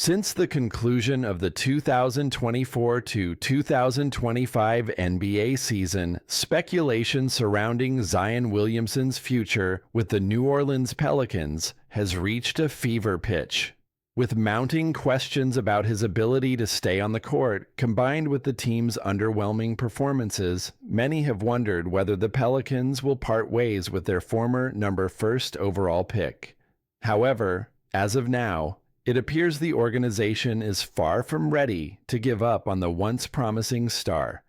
Since the conclusion of the 2024 to 2025 NBA season, speculation surrounding Zion Williamson's future with the New Orleans Pelicans has reached a fever pitch. With mounting questions about his ability to stay on the court, combined with the team's underwhelming performances, many have wondered whether the Pelicans will part ways with their former #1 overall pick. However, as of now, it appears the organization is far from ready to give up on the once promising star.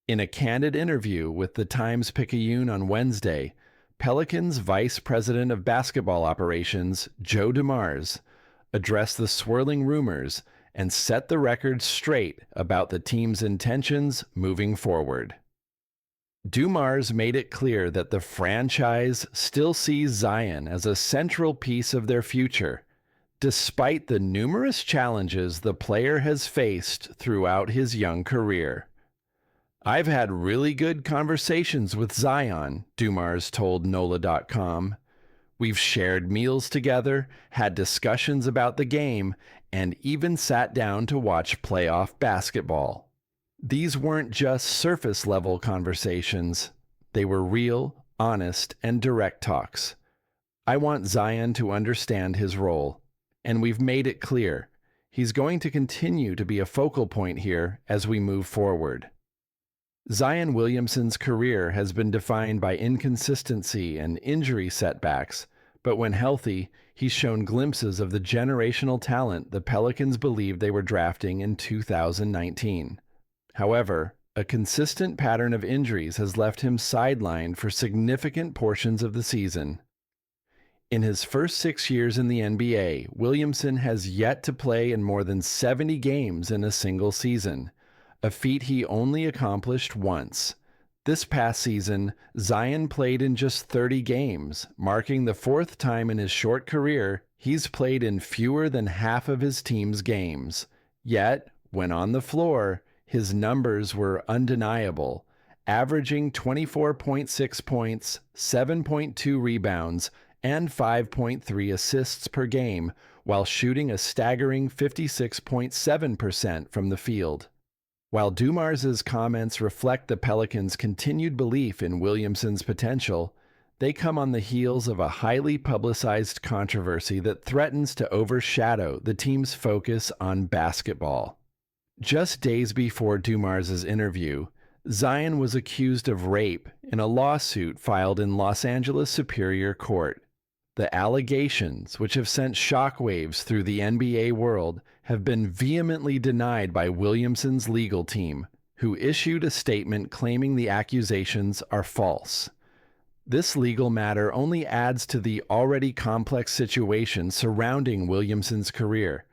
In a candid interview with the Times-Picayune on Wednesday, Pelicans Vice President of Basketball Operations, Joe Dumars, addressed the swirling rumors and set the record straight about the team's intentions moving forward. Dumars made it clear that the franchise still sees Zion as a central piece of their future, despite the numerous challenges the player has faced throughout his young career. "I've had really good conversations with Zion," Dumars told NOLA.com. "We've shared meals together, had discussions about the game, and even sat down to watch playoff basketball. These weren't just surface-level conversations. They were real, honest, and direct talks. I want Zion to understand his role. And we've made it clear, he's going to continue to be a focal point here as we move forward." Zion Williamson's career has been defined by inconsistency and injury setbacks, but when healthy, he's shown glimpses of the generational talent the Pelicans believed they were drafting in 2019. However, a consistent pattern of injuries has left him sidelined for significant portions of the season. In his first 6 years in the NBA, Williamson has yet to play in more than 70 games in a single season, a feat he only accomplished once. This past season, Zion played in just 30 games, marking the fourth time in his short career he's played in fewer than half of his team's games. Yet, when on the floor, his numbers were undeniable, averaging 24.6 points, 7.2 rebounds, and 5.3 assists per game, while shooting a staggering 56.7% from the field. While Dumars' comments reflect the Pelicans' continued belief in Williamson's potential, they come on the heels of a highly publicized controversy that threatens to overshadow the team's focus on basketball. Just days before Dumars' interview, Zion was accused of rape in a lawsuit filed in Los Angeles Superior Court. The allegations, which have sent shockwaves through the NBA world, have been vehemently denied by Williamson's legal team, who issued a statement claiming the accusations are false. This legal matter only adds to the already complex situation surrounding Williamson's career.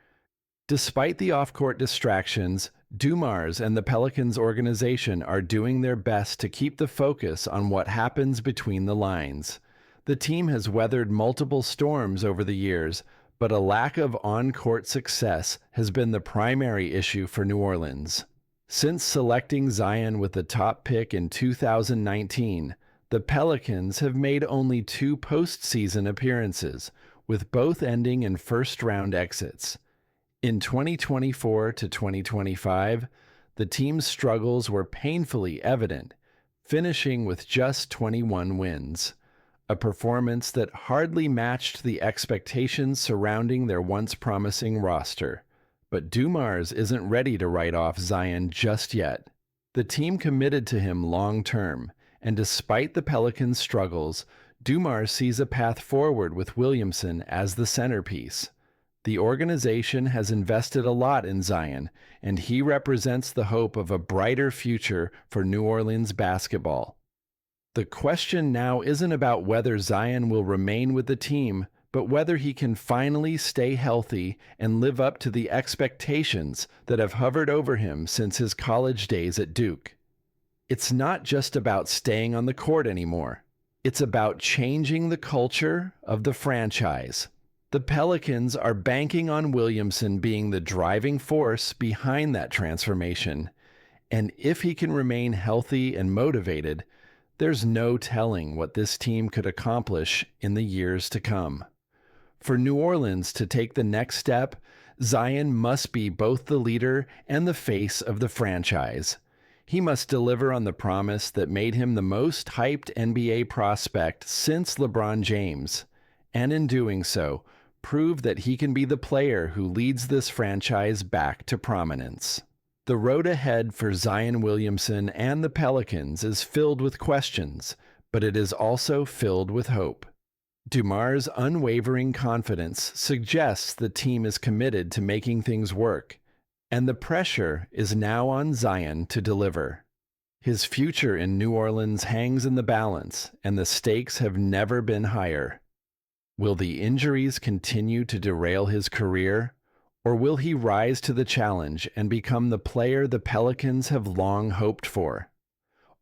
Despite the off-court distractions, Dumars and the Pelicans organization are doing their best to keep the focus on what happens between the lines. The team has weathered multiple storms over the years, but a lack of on-court success has been the primary issue for New Orleans. Since selecting Zion with the top pick in 2019, the Pelicans have made only 2 postseason appearances, with both ending in first-round exits. In 2024 to 2025, the team's struggles were painfully evident, finishing with just 21 wins. A performance that hardly matched the expectations surrounding their once promising roster. But Dumars isn't ready to write off Zion just yet. The team committed to him long-term, and despite the Pelicans' struggles, Dumars sees a path forward with Williamson as the centerpiece. The organization has invested a lot in Zion, and he represents the hope of a brighter future for New Orleans basketball. The question now isn't about whether Zion will remain with the team, but whether he can finally stay healthy and live up to the expectations that have hovered over him since his college days at Duke. It's not just about staying on the court anymore. It's about changing the culture of the franchise. The Pelicans are banking on Williamson being the driving force behind that transformation, and if he can remain healthy and motivated, there's no telling what this team could accomplish in the years to come. For New Orleans to take the next step, Zion must be both the leader and the face of the franchise. He must deliver on the promise that made him the most hyped NBA prospect since LeBron James, and in doing so, prove that he can be the player who leads this franchise back to prominence. The road ahead for Zion Williamson and the Pelicans is filled with questions, but it is also filled with hope. Dumars' unwavering confidence suggests the team is committed to making things work, and the pressure is now on Zion to deliver. His future in New Orleans hangs in the balance, and the stakes have never been higher. Will the injuries continue to derail his career, or will he rise to the challenge and become the player the Pelicans have long hoped for?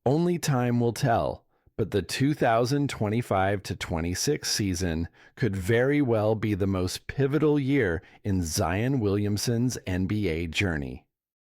Only time will tell, but the 2025-26 season could very well be the most pivotal year in Zion Williamson's NBA journey.